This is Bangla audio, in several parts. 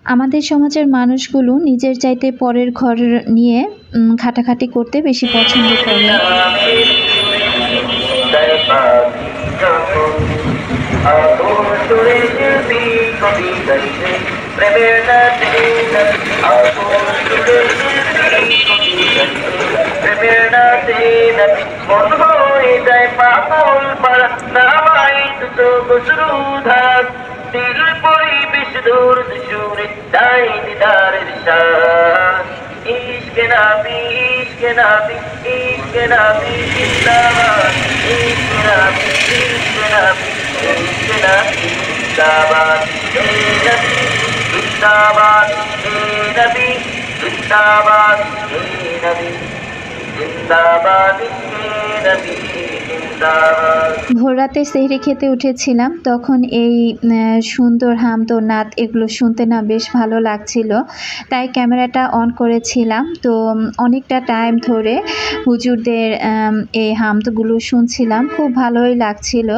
আমাদের সমাজের মানুষগুলো নিজের চাইতে পরের ঘর নিয়ে খাটাখাটি করতে বেশি পছন্দ করে। दिल परिवेश दूर दुशूर दाई दीदार रिशान इश्क नबी जिंदाबाद इश्क नबी जिंदाबाद नबी जिंदाबाद नबी जिंदाबाद नबी जिंदाबाद नबी ভোর রাতে সেহরি খেতে উঠেছিলাম, তখন এই সুন্দর হামদ ও নাত এগুলো শুনতে না বেশ ভালো লাগছিল, তাই ক্যামেরাটা অন করেছিলাম। তো অনেকটা টাইম ধরে হুজুরদের এই হামদগুলো শুনছিলাম, খুব ভালোই লাগছিল।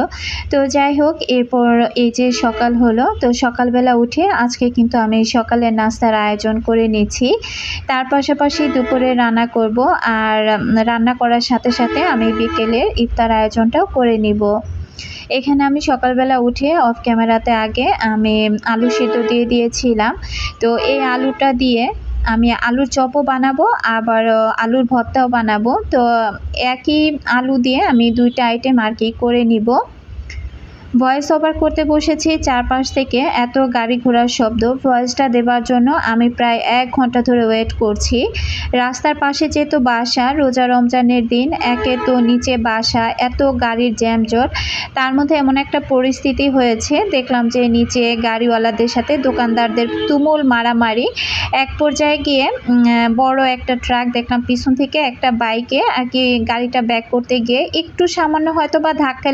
তো যাই হোক, এরপর এই যে সকাল হলো, তো সকালবেলা উঠে আজকে কিন্তু আমি সকালের নাস্তার আয়োজন করে নিচ্ছি। তার পাশাপাশি দুপুরে রান্না করব, আর রান্না করার সাথে সাথে আমি বিকেলের ইফতার আয়োজনটাও করে নিব। এখানে আমি সকালবেলা উঠে অফ ক্যামেরাতে আগে আমি আলু সিদ্ধ দিয়ে দিয়েছিলাম। তো এই আলুটা দিয়ে আমি আলুর চপও বানাবো, আবার আলুর ভর্তাও বানাবো। তো একই আলু দিয়ে আমি দুইটা আইটেম আর কি করে নিব। ভয়েস ওভার করতে বসেছি, চারপাশ থেকে এত গাড়ি ঘোড়ার শব্দ, ভয়েসটা দেওয়ার জন্য আমি প্রায় 1 ঘন্টা ধরে ওয়েট করছি। রাস্তার পাশে যেহেতু বাসা, রোজা রমজানের দিন, একে তো নিচে বাসা, এত গাড়ির জ্যামজট, তার মধ্যে এমন একটা পরিস্থিতি হয়েছে, দেখলাম যে নিচে গাড়িওয়ালাদের সাথে দোকানদারদের তুমুল মারামারি। এক পর্যায়ে গিয়ে বড় একটা ট্রাক দেখলাম পিছন থেকে একটা বাইকে আর কি গাড়িটা ব্যাক করতে গিয়ে একটু সামান্য হয়তো বা ধাক্কা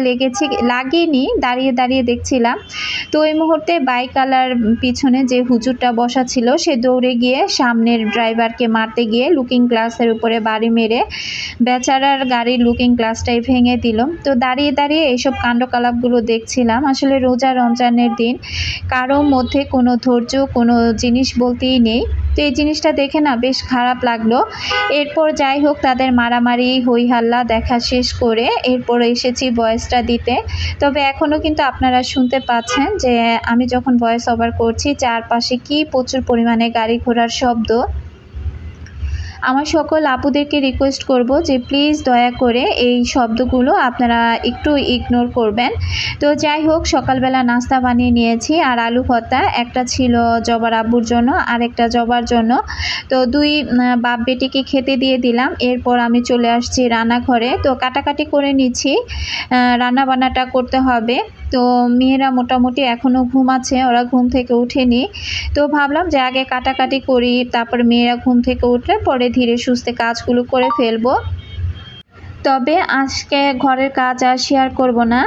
লাগেনি, দাঁড়িয়ে দাঁড়িয়ে দেখছিলাম। তো এই মুহূর্তে বাইকওয়ালার পিছনে যে হুজুরটা বসা ছিল, সে দৌড়ে গিয়ে সামনের ড্রাইভারকে মারতে গিয়ে লুকিং গ্লাসের উপরে বাড়ি মেরে বেচারার গাড়ির লুকিং গ্লাসটাই ভেঙে দিল। তো দাঁড়িয়ে দাঁড়িয়ে এইসব কাণ্ডকলাপগুলো দেখছিলাম। আসলে রোজা রমজানের দিন কারো মধ্যে কোনো ধৈর্য, কোনো জিনিস বলতেই নেই। তো এই জিনিসটা দেখে না বেশ খারাপ লাগলো। এরপর যাই হোক, তাদের মারামারি হই হাল্লা দেখা শেষ করে এরপর এসেছি ভয়েসটা দিতে। তবে এখনও কিন্তু আপনারা শুনতে পাচ্ছেন যে আমি যখন ভয়েস ওভার করছি চারপাশে কি প্রচুর পরিমাণে গাড়ি ঘোড়ার শব্দ। আমার সকল আপুদেরকে রিকোয়েস্ট করব যে প্লিজ দয়া করে এই শব্দগুলো আপনারা একটু ইগনোর করবেন। তো যাই হোক, সকালবেলা নাস্তা বানিয়ে নিয়েছি, আর আলু ভর্তা একটা ছিল জবার আব্বুর জন্য, আর একটা জবার জন্য। তো দুই বাপ বেটিকে খেতে দিয়ে দিলাম। এরপর আমি চলে আসছি রান্নাঘরে। তো কাটাকাটি করে নিচ্ছি, রান্না বান্নাটা করতে হবে। তো মেয়েরা মোটামুটি এখনও ঘুমাচ্ছে, ওরা ঘুম থেকে উঠেনি। তো ভাবলাম যে আগে কাটাকাটি করি, তারপর মেয়েরা ঘুম থেকে উঠলে পরে ধীরে সুস্থে কাজগুলো করে ফেলবো। তবে আজকে ঘরের কাজ আর শেয়ার করব না।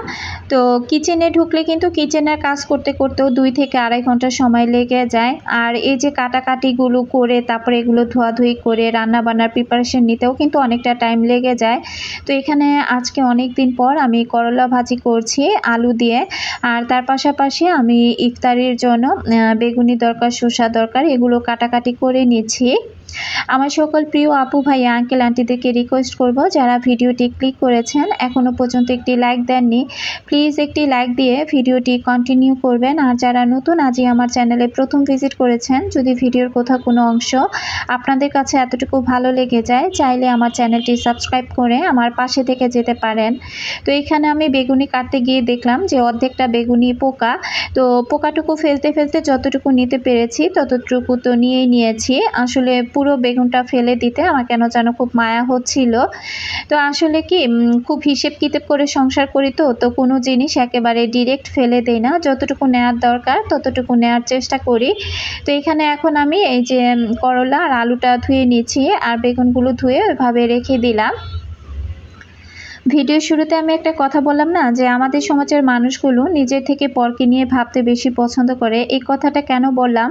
তো কিচেনে ঢুকলে কিন্তু কিচেনের কাজ করতে করতেও 2 থেকে আড়াই ঘন্টা সময় লেগে যায়। আর এই যে কাটাকাটিগুলো করে তারপরে এগুলো ধোয়াধুয়ি করে রান্না বান্নার প্রিপারেশন নিতেও কিন্তু অনেকটা টাইম লেগে যায়। তো এখানে আজকে অনেক দিন পর আমি করলা ভাজি করছি আলু দিয়ে, আর তার পাশাপাশি আমি ইফতারির জন্য বেগুনি দরকার, শসা দরকার, এগুলো কাটাকাটি করে নিচ্ছি। আমার সকল প্রিয় আপু ভাই আঙ্কেল আন্টিদেরকে রিকোয়েস্ট করব, যারা ভিডিওটি ক্লিক করেছেন এখনও পর্যন্ত একটি লাইক দেননি, প্লিজ একটি লাইক দিয়ে ভিডিওটি কন্টিনিউ করবেন। আর যারা নতুন আজই আমার চ্যানেলে প্রথম ভিজিট করেছেন, যদি ভিডিওর কোথাও কোনো অংশ আপনাদের কাছে এতটুকু ভালো লেগে যায়, চাইলে আমার চ্যানেলটি সাবস্ক্রাইব করে আমার পাশে থেকে যেতে পারেন। তো এখানে আমি বেগুনি কাটতে গিয়ে দেখলাম যে অর্ধেকটা বেগুনি পোকা। তো পোকাটুকু ফেলতে ফেলতে যতটুকু নিতে পেরেছি ততটুকু তো নিয়েই নিয়েছি। আসলে পুরো বেগুনটা ফেলে দিতে আমার কেন যেন খুব মায়া হচ্ছিল। তো আসলে কি খুব হিসেব কিতাব করে সংসার করি, তো কোনো জিনিস একেবারে ডিরেক্ট ফেলে দেই না, যতটুকু নেওয়ার দরকার ততটুকু নেওয়ার চেষ্টা করি। তো এখানে এখন আমি এই যে করলা আর আলুটা ধুয়ে নিচ্ছি, আর বেগুনগুলো ধুয়ে ওইভাবে রেখে দিলাম। ভিডিও শুরুতে আমি একটা কথা বললাম না যে আমাদের সমাজের মানুষগুলো নিজের থেকে পরকে নিয়ে ভাবতে বেশি পছন্দ করে। এই কথাটা কেন বললাম,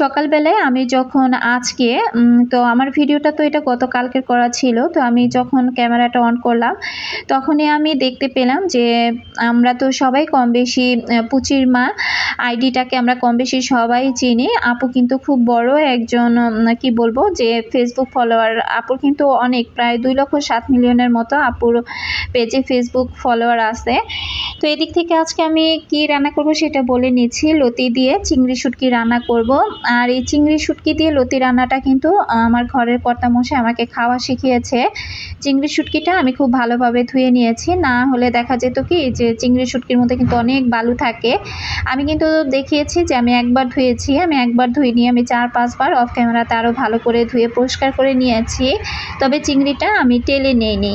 সকালবেলায় আমি যখন আজকে তো আমার ভিডিওটা তো এটা গতকালকের করা ছিল, তো আমি যখন ক্যামেরাটা অন করলাম তখনই আমি দেখতে পেলাম যে আমরা তো সবাই কম বেশি পুচির মা আইডিটাকে আমরা কম বেশি সবাই চিনি। আপু কিন্তু খুব বড় একজন কি বলবো যে ফেসবুক ফলোয়ার, আপুর কিন্তু অনেক, প্রায় 2,07,000,000-এর মতো আপুর পেজে ফেসবুক ফলোয়ার আছে। তো এদিক থেকে আজকে আমি কি রান্না করব সেটা বলে নিচ্ছি। লতি দিয়ে চিংড়ি শুটকি রান্না করব। আর এই চিংড়ি শুটকি দিয়ে লতি রান্নাটা কিন্তু আমার ঘরের কর্তামশাই আমাকে খাওয়া শিখিয়েছে। চিংড়ি শুটকিটা আমি খুব ভালোভাবে ধুয়ে নিয়েছি, না হলে দেখা যেত কি যে চিংড়ি শুটকির মধ্যে কিন্তু অনেক বালু থাকে। আমি কিন্তু দেখিয়েছি যে আমি একবার ধুয়েছি, আমি একবার ধুইনি, আমি 4-5 বার অফ ক্যামেরাতে আরও ভালো করে ধুয়ে পরিষ্কার করে নিয়েছি, তবে চিংড়িটা আমি টেলে নিইনি।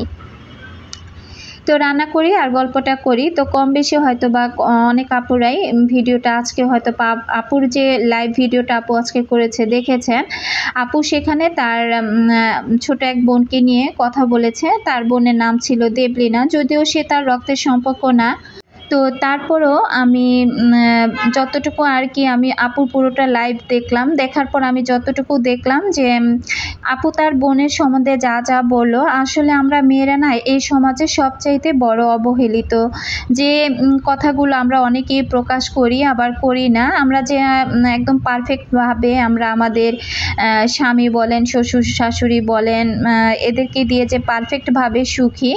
তো রান্না করি আর গল্পটা করি। তো কম বেশি হয়তো বা অনেক আপুরাই ভিডিওটা আজকে হয়তো আপুর যে লাইভ ভিডিওটা আপু আজকে করেছে দেখেছেন। আপু সেখানে তার ছোট এক বোনকে নিয়ে কথা বলেছে। তার বোনের নাম ছিল দেবলিনা, যদিও সে তার রক্তের সম্পর্ক না। তো তারপরও আমি যতটুকু আর কি আমি আপুর পুরোটা লাইভ দেখলাম, দেখার পর আমি যতটুকু দেখলাম যে আপু তার বোনের সম্বন্ধে যা যা বললো, আসলে আমরা মেয়েরা না এই সমাজে সবচাইতে বড় অবহেলিত। যে কথাগুলো আমরা অনেকেই প্রকাশ করি আবার করি না। আমরা যে একদম পারফেক্টভাবে আমরা আমাদের স্বামী বলেন, শ্বশুর শাশুড়ি বলেন, এদেরকে দিয়ে যে পারফেক্টভাবে সুখী,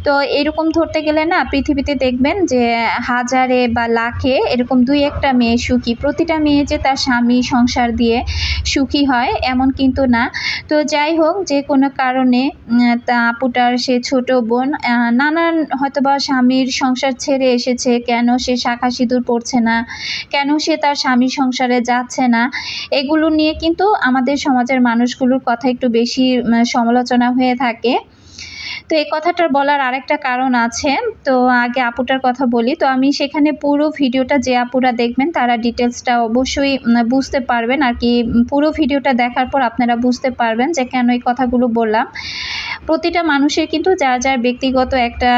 তো এরকম ধরতে গেলে না পৃথিবীতে দেখবেন যে হাজারে বা লাখে এরকম 2-1টা মেয়ে সুখী। প্রতিটা মেয়ে যে তার স্বামী সংসার দিয়ে সুখী হয় এমন কিন্তু না। তো যাই হোক, যে কোনো কারণে তা আপুটার সে ছোট বোন নানান হয়তোবা স্বামীর সংসার ছেড়ে এসেছে, কেন সে শাঁখা সিঁদুর পরছে না, কেন সে তার স্বামী সংসারে যাচ্ছে না, এগুলো নিয়ে কিন্তু আমাদের সমাজের মানুষগুলোর কথা একটু বেশি সমালোচনা হয়ে থাকে। তো এই কথাটার বলার আরেকটা কারণ আছে। তো আগে আপুটার কথা বলি। তো আমি সেখানে পুরো ভিডিওটা যে আপুরা দেখবেন তারা ডিটেলসটা অবশ্যই বুঝতে পারবেন আর কি। পুরো ভিডিওটা দেখার পর আপনারা বুঝতে পারবেন যে কেন এই কথাগুলো বললাম। প্রতিটা মানুষের কিন্তু যার যার ব্যক্তিগত একটা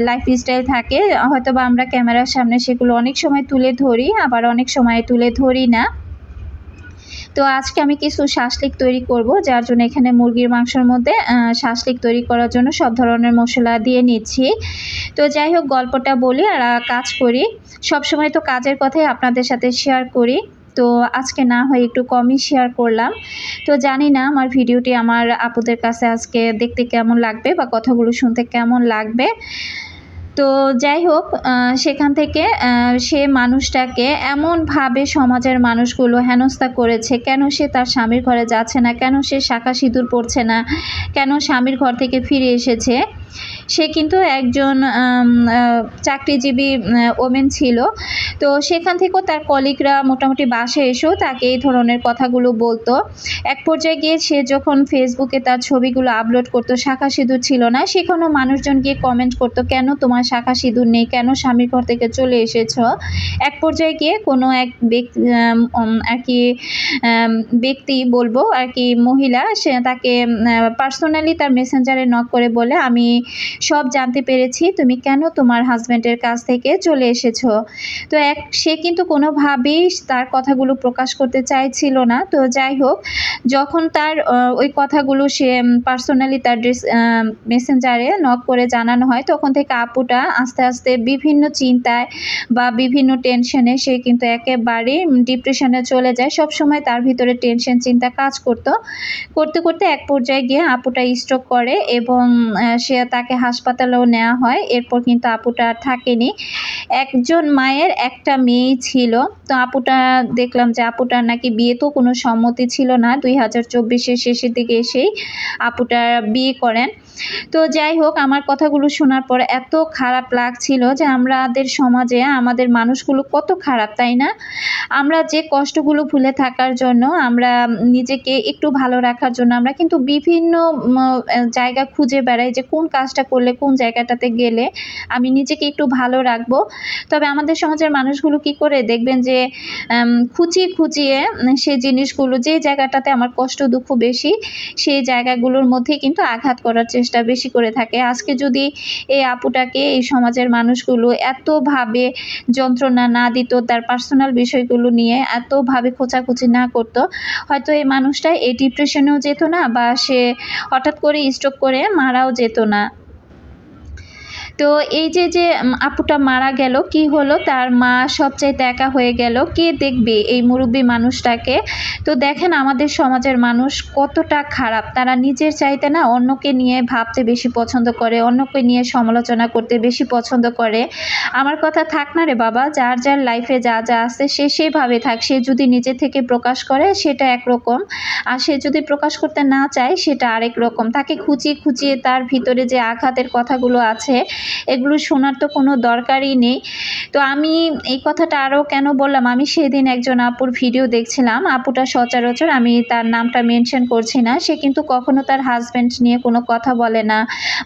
লাইফ স্টাইল থাকে, হয়তো বা আমরা ক্যামেরার সামনে সেগুলো অনেক সময় তুলে ধরি, আবার অনেক সময় তুলে ধরি না। তো আজকে আমি কিছু শাসলিক তৈরি করব, যার জন্য এখানে মুরগির মাংসের মধ্যে শাসলিক তৈরি করার জন্য সব ধরনের মশলা দিয়ে নিচ্ছি। তো যাই হোক, গল্পটা বলি আর কাজ করি। সবসময় তো কাজের কথাই আপনাদের সাথে শেয়ার করি, তো আজকে না হয় একটু কমই শেয়ার করলাম। তো জানি না আমার ভিডিওটি আমার আপুদের কাছে আজকে দেখতে কেমন লাগবে বা কথাগুলো শুনতে কেমন লাগবে। তো যাই হোক, সেখান থেকে সে মানুষটাকে এমনভাবে সমাজের মানুষগুলো হেনস্থা করেছে, কেন সে তার স্বামীর ঘরে যাচ্ছে না, কেন সে শাঁখা সিঁদুর পরছে না, কেন স্বামীর ঘর থেকে ফিরে এসেছে। সে কিন্তু একজন চাকরিজীবী ওমেন ছিল। তো সেখান থেকেও তার কলিগরা মোটামুটি বাসায় এসেও তাকে এই ধরনের কথাগুলো বলতো। এক পর্যায়ে গিয়ে সে যখন ফেসবুকে তার ছবিগুলো আপলোড করতো, শাঁখা সিঁদুর ছিল না, সেখানেও মানুষজন গিয়ে কমেন্ট করতো, কেন তোমার শাঁখা সিঁদুর নেই, কেন স্বামীর ঘর থেকে চলে এসেছো। এক পর্যায়ে গিয়ে কোনো এক ব্যক্তি বলবো আর কি, মহিলা, সে তাকে পার্সোনালি তার মেসেঞ্জারে নক করে বলে, আমি সব জানতে পেরেছি তুমি কেন তোমার হাজব্যান্ডের কাছ থেকে চলে এসেছো। তো সে কিন্তু কোনোভাবেই তার কথাগুলো প্রকাশ করতে চাইছিল না। তো যাই হোক, যখন তার ওই কথাগুলো সে পার্সোনালি তার মেসেঞ্জারে নক করে জানানো হয়, তখন থেকে আপুটা আস্তে আস্তে বিভিন্ন চিন্তায় বা বিভিন্ন টেনশনে সে কিন্তু একেবারে ডিপ্রেশনে চলে যায়। সব সময় তার ভিতরে টেনশন চিন্তা কাজ করতে করতে এক পর্যায়ে গিয়ে আপুটা স্ট্রোক করে এবং সে তাকে হাসপাতালেও নেওয়া হয়। এরপর কিন্তু আপুটা আর থাকেনি। একজন মায়ের একটা মেয়ে ছিল। তো আপুটা দেখলাম যে আপুটার নাকি বিয়েতেও কোনো সম্মতি ছিল না। 2024-এর শেষের দিকে এসেই আপুটা বিয়ে করেন। তো যাই হোক, আমার কথাগুলো শোনার পর এত খারাপ লাগছিল যে আমাদের সমাজে আমাদের মানুষগুলো কত খারাপ, তাই না? আমরা যে কষ্টগুলো ভুলে থাকার জন্য, আমরা নিজেকে একটু ভালো রাখার জন্য আমরা কিন্তু বিভিন্ন জায়গা খুঁজে বেড়াই যে কোন কাজটা করলে কোন জায়গাটাতে গেলে আমি নিজেকে একটু ভালো রাখবো। তবে আমাদের সমাজের মানুষগুলো কি করে দেখবেন যে খুঁচিয়ে সেই জিনিসগুলো, যে জায়গাটাতে আমার কষ্ট দুঃখ বেশি সেই জায়গাগুলোর মধ্যে কিন্তু আঘাত করার চেষ্টা চেষ্টা বেশি করে থাকে। আজকে যদি এই আপুটাকে এই সমাজের মানুষগুলো এতভাবে যন্ত্রণা না দিত, তার পার্সোনাল বিষয়গুলো নিয়ে এতভাবে খোঁচাখুচি না করতো, হয়তো এই মানুষটা এই ডিপ্রেশনেও যেত না, বা সে হঠাৎ করে স্ট্রোক করে মারাও যেত না। তো এই যে আপুটা মারা গেল, কি হলো, তার মা সবচাইতে একা হয়ে গেল। কে দেখবে এই মুরব্বী মানুষটাকে? তো দেখেন আমাদের সমাজের মানুষ কতটা খারাপ। তারা নিজের চাইতে না অন্যকে নিয়ে ভাবতে বেশি পছন্দ করে, অন্যকে নিয়ে সমালোচনা করতে বেশি পছন্দ করে। আমার কথা থাক না রে বাবা, যার যার লাইফে যা যা আছে সে সেভাবে থাক। সে যদি নিজে থেকে প্রকাশ করে সেটা একরকম, আর সে যদি প্রকাশ করতে না চায় সেটা আরেক রকম। তাকে খুঁচিয়ে খুঁচিয়ে তার ভিতরে যে আঘাতের কথাগুলো আছে এগুলো শোনার তো কোনো দরকারই নেই। তো আমি এই কথাটা আরও কেন বললাম, আমি সেদিন একজন আপুর ভিডিও দেখছিলাম। আপুটা সচরাচর, আমি তার নামটা মেনশন করছি না, সে কিন্তু কখনো তার হাজব্যান্ড নিয়ে কোনো কথা বলে না,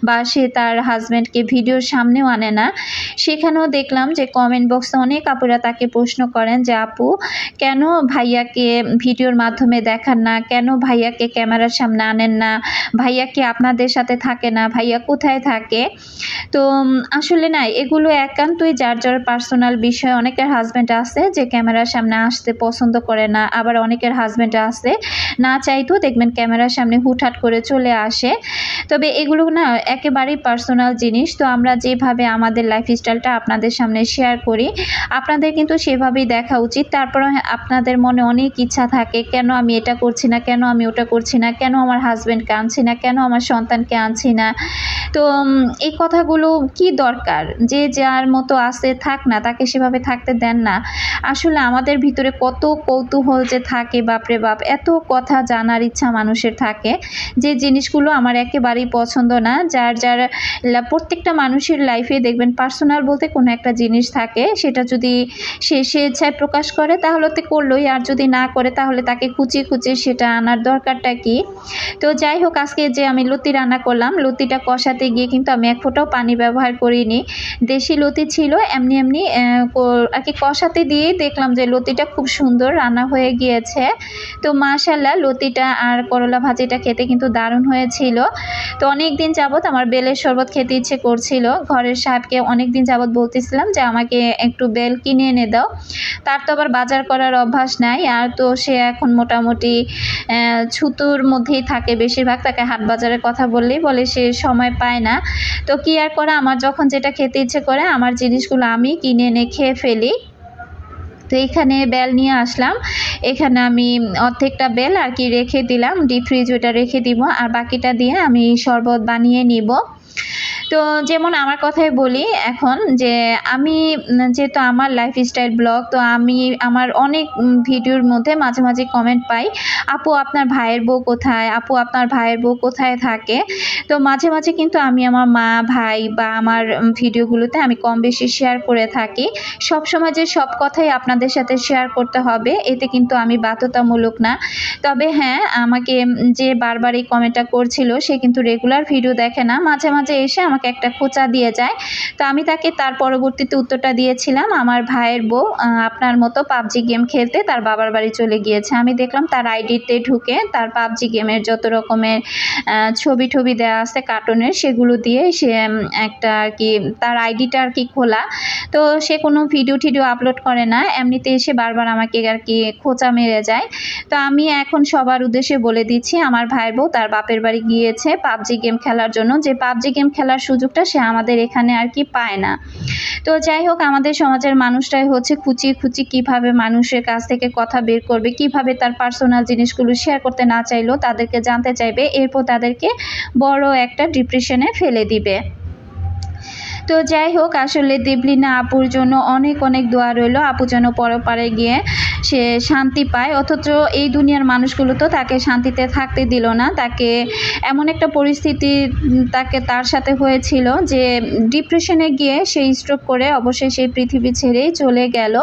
বা সে তার হাজব্যান্ডকে ভিডিওর সামনেও আনে না। সেখানেও দেখলাম যে কমেন্ট বক্সে অনেক আপুরা তাকে প্রশ্ন করেন যে আপু কেন ভাইয়াকে ভিডিওর মাধ্যমে দেখান না, কেন ভাইয়াকে ক্যামেরার সামনে আনেন না, ভাইয়া কি আপনাদের সাথে থাকে না, ভাইয়া কোথায় থাকে? তো আসলে না, এগুলো একান্তই যার যার পার্সোনাল বিষয়। অনেকের হাজব্যান্ড আছে যে ক্যামেরার সামনে আসতে পছন্দ করে না, আবার অনেকের হাজব্যান্ড আছে না চাইতেও দেখবেন ক্যামেরার সামনে হুটহাট করে চলে আসে। তবে এগুলো না একেবারেই পার্সোনাল জিনিস। তো আমরা যেভাবে আমাদের লাইফস্টাইলটা আপনাদের সামনে শেয়ার করি, আপনাদের কিন্তু সেভাবেই দেখা উচিত। তারপর আপনাদের মনে অনেক ইচ্ছা থাকে, কেন আমি এটা করছি না, কেন আমি ওটা করছি না, কেন আমার হাজব্যান্ডকে আনছি না, কেন আমার সন্তানকে আনছি না। তো এই কথাগুলো কি দরকার? যে যার মতো আছে থাক না, তাকে সেভাবে থাকতে দেন না। আসলে আমাদের ভিতরে কত কৌতূহল যে থাকে, বাপরে বাপ, এত কথা জানার ইচ্ছা মানুষের থাকে, যে জিনিসগুলো আমার একেবারেই পছন্দ না। যার যার প্রত্যেকটা মানুষের লাইফে দেখবেন পার্সোনাল বলতে কোনো একটা জিনিস থাকে, সেটা যদি সে ইচ্ছায় প্রকাশ করে তাহলে তো করলোই, আর যদি না করে তাহলে তাকে খুঁচিয়ে খুঁচিয়ে সেটা আনার দরকারটা কি? তো যাই হোক, আজকে যে আমি লতি রান্না করলাম, লতিটা কষাতে গিয়ে কিন্তু আমি এক ফোঁটাও পানি ব্যবহার করিনি। দেশি লতি ছিল, এমনি এমনি আর কি কষাতে দিয়ে দেখলাম যে লতিটা খুব সুন্দর রান্না হয়ে গিয়েছে। তো মাশাআল্লাহ, লতিটা আর করলা ভাজিটা খেতে কিন্তু দারুণ হয়েছিল। তো অনেক দিন যাবত আমার বেলের শরবত খেতে ইচ্ছে করছিল। ঘরের সাহেবকে অনেক দিন যাবত বলতেছিলাম যে আমাকে একটু বেল কিনে এনে দাও। তার তো আবার বাজার করার অভ্যাস নাই, আর তো সে এখন মোটামুটি ছুতুর মধ্যেই থাকে বেশিরভাগ। তাকে হাট বাজারের কথা বললেই বলে সে সময় পায় না। তো কি আর করা, আমার যখন যেটা খেতে ইচ্ছে করে আমার জিনিসগুলো আমি কিনে এনে খেয়ে ফেলি। তো এখানে বেল নিয়ে আসলাম, এখানে আমি অর্ধেকটা বেল আর কি রেখে দিলাম, ডিপ ফ্রিজ ওটা রেখে দিব, আর বাকিটা দিয়ে আমি শরবত বানিয়ে নিব। তো যেমন আমার কথাই বলি এখন, যে আমি যেহেতু আমার লাইফস্টাইল ব্লগ, তো আমি আমার অনেক ভিডিওর মধ্যে মাঝে মাঝে কমেন্ট পাই, আপু আপনার ভাইয়ের বউ কোথায়, আপু আপনার ভাইয়ের বউ কোথায় থাকে। তো মাঝে মাঝে কিন্তু আমি আমার মা, ভাই বা আমার ভিডিওগুলোতে আমি কম বেশি শেয়ার করে থাকি। সবসময় যে সব কথাই আপনাদের সাথে শেয়ার করতে হবে এতে কিন্তু আমি বাধ্যতামূলক না। তবে হ্যাঁ, আমাকে যে বারবার এই কমেন্টটা করছিল সে কিন্তু রেগুলার ভিডিও দেখে না, মাঝে মাঝে এসে আমাকে একটা খোঁচা দিয়ে যায়। তো আমি তাকে তার পরবর্তীতে উত্তরটা দিয়েছিলাম, আমার ভাইয়ের বউ আপনার মতো পাবজি গেম খেলতে তার বাবার বাড়ি চলে গিয়েছে। আমি দেখলাম তার আইডিতে ঢুকে তার পাবজি গেমের যত রকমের ছবি টবি দেওয়া আছে কার্টুনের, সেগুলো দিয়ে সে একটা আর কি তার আইডিটা আর কি খোলা। তো সে কোনো ভিডিও টিডিও আপলোড করে না, এমনিতে এসে বারবার আমাকে আর কি খোঁচা মেরে যায়। তো আমি এখন সবার উদ্দেশ্যে বলে দিচ্ছি, আমার ভাইয়ের বউ তার বাপের বাড়ি গিয়েছে পাবজি গেম খেলার জন্য, যে পাবজি গেম খেলার সুযোগটা সে আমাদের এখানে আর কি পায় না। তো যাই হোক, আমাদের সমাজের মানুষটাই হচ্ছে খুঁচিয়ে খুঁচিয়ে কীভাবে মানুষের কাছ থেকে কথা বের করবে, কিভাবে তার পার্সোনাল জিনিসগুলো শেয়ার করতে না চাইলেও তাদেরকে জানতে চাইবে, এরপর তাদেরকে বড় একটা ডিপ্রেশনে ফেলে দিবে। তো যাই হোক, আসলে দেবলিনা আপুর জন্য অনেক অনেক দোয়া রইল, আপু যেন পরপারে গিয়ে সে শান্তি পায়। অথচ এই দুনিয়ার মানুষগুলো তো তাকে শান্তিতে থাকতে দিল না, তাকে এমন একটা পরিস্থিতি তার সাথে হয়েছিল যে ডিপ্রেশনে গিয়ে সে স্ট্রোক করে অবশ্যই সেই পৃথিবী ছেড়েই চলে গেল।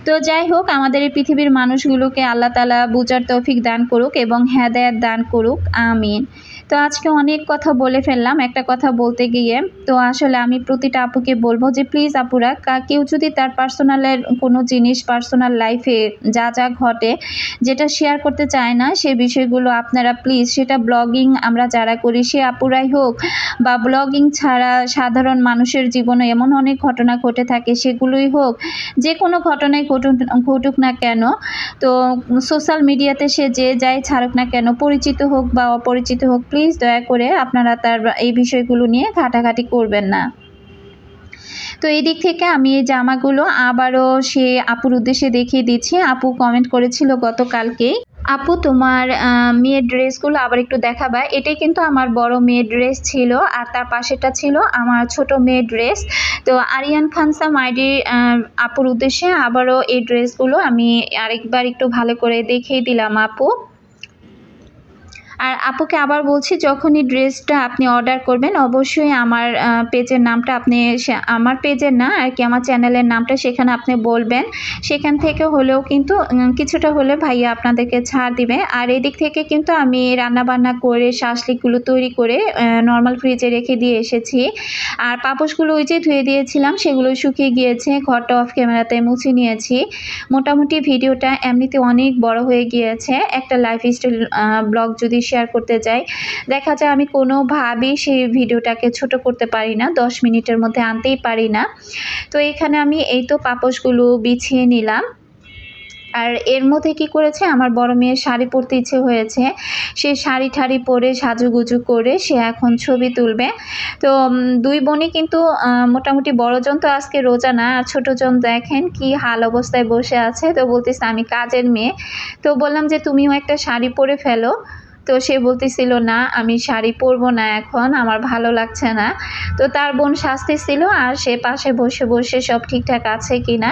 তো যাই হোক, আমাদের এই পৃথিবীর মানুষগুলোকে আল্লাহ তাআলা বুঝার তৌফিক দান করুক এবং হেদায়েত দান করুক, আমিন। তো আজকে অনেক কথা বলে ফেললাম একটা কথা বলতে গিয়ে। তো আসলে আমি প্রতিটা আপুকে বলবো যে প্লিজ আপুরা, কেউ যদি তার পার্সোনালের কোনো জিনিস, পার্সোনাল লাইফে যা যা ঘটে যেটা শেয়ার করতে চায় না, সে বিষয়গুলো আপনারা প্লিজ, সেটা ব্লগিং আমরা যারা করি সে আপুরাই হোক, বা ব্লগিং ছাড়া সাধারণ মানুষের জীবনে এমন অনেক ঘটনা ঘটে থাকে, সেগুলোই হোক, যে কোনো ঘটনাই ঘটুক না কেন, তো সোশ্যাল মিডিয়াতে সে যে যাই ছাড়ুক না কেন, পরিচিত হোক বা অপরিচিত হোক, প্লিজ দয়া করে আপনারা তার এই বিষয়গুলো নিয়ে ঘাটাঘাটি করবেন না। তো এই দিক থেকে আমি এই জামাগুলো আবারও সে আপুর উদ্দেশ্যে দেখিয়ে দিচ্ছি। আপু কমেন্ট করেছিল গতকালকেই, আপু তোমার মেয়ের ড্রেসগুলো আবার একটু দেখাবা। এটাই কিন্তু আমার বড় মেয়ের ড্রেস ছিল, আর তার পাশেটা ছিল আমার ছোট মেয়ের ড্রেস। তো আরিয়ান খানসাম আইডি আপুর উদ্দেশ্যে আবারও এই ড্রেসগুলো আমি আরেকবার একটু ভালো করে দেখিয়ে দিলাম আপু। আর আপুকে আবার বলছি, যখনই ড্রেসটা আপনি অর্ডার করবেন অবশ্যই আমার পেজের নামটা আপনি, আমার পেজের না আর কি, আমার চ্যানেলের নামটা সেখানে আপনি বলবেন। সেখান থেকে হলেও কিন্তু কিছুটা হলে ভাইয়া আপনাদেরকে ছাড় দিবে। আর এদিক থেকে কিন্তু আমি রান্নাবান্না করে শাসলিকগুলো তৈরি করে নর্মাল ফ্রিজে রেখে দিয়ে এসেছি। আর পাপোশগুলো ওই যে ধুয়ে দিয়েছিলাম সেগুলো শুকিয়ে গিয়েছে, ঘরটা অফ ক্যামেরাতে মুছে নিয়েছি। মোটামুটি ভিডিওটা এমনিতে অনেক বড় হয়ে গিয়েছে। একটা লাইফস্টাইল ব্লগ যদি শেয়ার করতে যাই, দেখা যায় আমি কোনোভাবেই সেই ভিডিওটাকে ছোট করতে পারি না, 10 মিনিটের মধ্যে আনতেই পারি না। তো এখানে আমি এই তো পাপোশগুলো বিছিয়ে নিলাম। আর এর মধ্যে কি করেছে, আমার বড় মেয়ের শাড়ি পরতে ইচ্ছে হয়েছে, সে শাড়ি ঠাড়ি পরে সাজুগুজু করে সে এখন ছবি তুলবে। তো দুই বোনই কিন্তু মোটামুটি বড়জন তো আজকে রোজা না, আর ছোটজন দেখেন কি হাল অবস্থায় বসে আছে। তো বলতেছে আমি কাজের মেয়ে, তো বললাম যে তুমিও একটা শাড়ি পরে ফেলো। তো সে বলতেছিল না আমি শাড়ি পরবো না এখন, আমার ভালো লাগছে না। তো তার বোন সাজতেছিল আর সে পাশে বসে বসে সব ঠিকঠাক আছে কিনা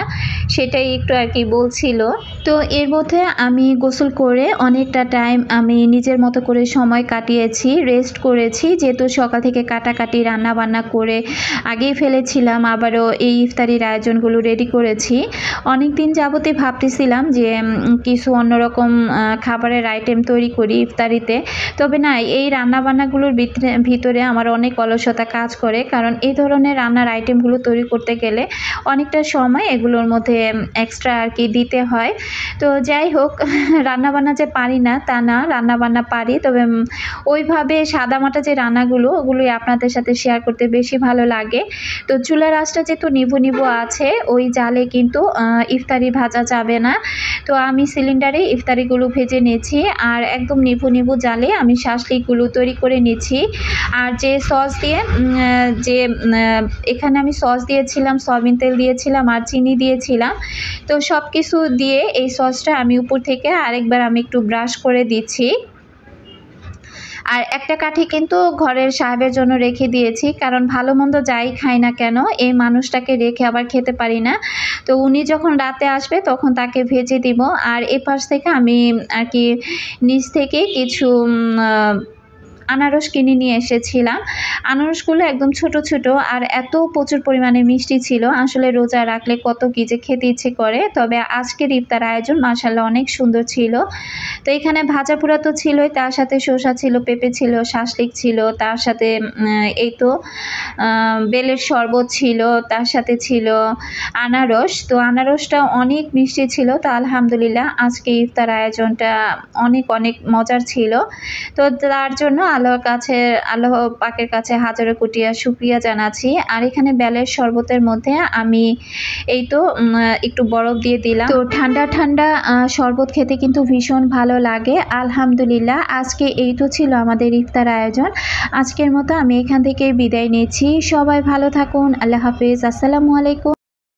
সেটাই একটু আর কি বলছিল। তো এর মধ্যে আমি গোসল করে অনেকটা টাইম আমি নিজের মতো করে সময় কাটিয়েছি, রেস্ট করেছি, যেহেতু সকাল থেকে কাটাকাটি রান্না বান্না করে আগেই ফেলেছিলাম, আবারও এই ইফতারির আয়োজনগুলো রেডি করেছি। অনেক দিন যাবতই ভাবতেছিলাম যে কিছু অন্যরকম খাবারের আইটেম তৈরি করি ইফতারিতে, তবে না, এই রান্নাবান্নাগুলোর ভিতরে আমার অনেক অলসতা কাজ করে, কারণ এই ধরনের রান্নার আইটেমগুলো তৈরি করতে গেলে অনেকটা সময় এগুলোর মধ্যে এক্সট্রা আর কি দিতে হয়। তো যাই হোক, রান্নাবান্না যে পারি না তা না, রান্নাবান্না পারি, তবে ওইভাবে সাদামাটা যে রান্নাগুলো ওগুলোই আপনাদের সাথে শেয়ার করতে বেশি ভালো লাগে। তো চুলার আঁচটা যেহেতু নিভু আছে, ওই জালে কিন্তু ইফতারি ভাজা যাবে না। তো আমি সিলিন্ডারে ইফতারিগুলো ভেজে নিয়েছি, আর একদম নিভু জালে আমি শাসলিকগুলো তৈরি করে নিচ্ছি। আর যে সস দিয়ে এখানে আমি সস দিয়েছিলাম, সয়াবিন তেল দিয়েছিলাম আর চিনি দিয়েছিলাম। তো সব কিছু দিয়ে এই সসটা আমি উপর থেকে আরেকবার আমি একটু ব্রাশ করে দিচ্ছি। আর একটা কাঠি কিন্তু ঘরের সাহেবের জন্য রেখে দিয়েছি, কারণ ভালো মন্দ যাই খাই না কেন এই মানুষটাকে রেখে আবার খেতে পারি না। তো উনি যখন রাতে আসবে তখন তাকে ভেজে দিব। আর এ পাশ থেকে আমি আর কি নিচ থেকে কিছু আনারস কিনে নিয়ে এসেছিলাম। আনারসগুলো একদম ছোট ছোট আর এত প্রচুর পরিমাণে মিষ্টি ছিল, আসলে রোজা রাখলে কত কি যে খেতে ইচ্ছে করে। তবে আজকের ইফতার আয়োজন মাশাআল্লাহ অনেক সুন্দর ছিল। তো এখানে ভাজা পোড়া তো ছিলই, তার সাথে শসা ছিল, পেঁপে ছিল, শাসলিক ছিল, তার সাথে এই তো বেলের শরবত ছিল, তার সাথে ছিল আনারস। তো আনারসটা অনেক মিষ্টি ছিল। তো আলহামদুলিল্লাহ আজকে ইফতার আয়োজনটা অনেক অনেক মজার ছিল। তো তার জন্য আল্লাহ পাকের কাছে হাজারো কোটি শুকরিয়া জানাচ্ছি। আর এখানে বেলের শরবতের মধ্যে আমি এই তো একটু বরফ দিয়ে দিলাম। তো ঠান্ডা ঠান্ডা শরবত খেতে কিন্তু ভীষণ ভালো লাগে। আলহামদুলিল্লাহ আজকে এই তো ছিল আমাদের ইফতার আয়োজন। আজকের মতো আমি এখান থেকে বিদায় নিচ্ছি। সবাই ভালো থাকুন। আল্লাহ হাফেজ। আসসালামু আলাইকুম।